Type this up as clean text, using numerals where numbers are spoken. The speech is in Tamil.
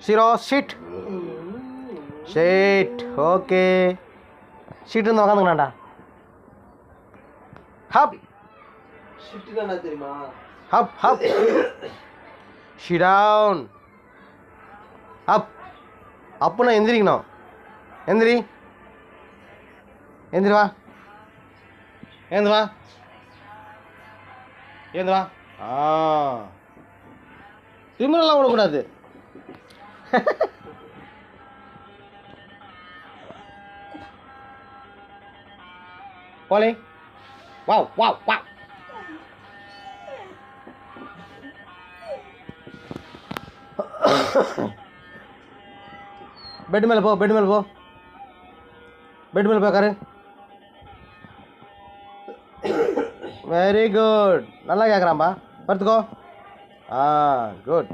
ஷீரோ ஷீட் ஷீட். ஓகே ஷீட் இருந்து உக்காந்துங்கண்ணாண்டா. ஹப் ஷிஃப்ட் என்ன தெரியுமா? Up up. Sit down. Up அப்புன்னா எந்திரிக்கணும். எந்திரி எந்திரி வா. ஏந்து வா ஏந்து வா. திமிரெல்லாம் விடக்கூடாது. போலே வா வா வா. பெட் மேலே போ, பெட் மேலே போ, பெட் மேலே போ உட்காரு. Very good. நல்லா கேட்குறான்பா. படுத்துக்கோ. குட்.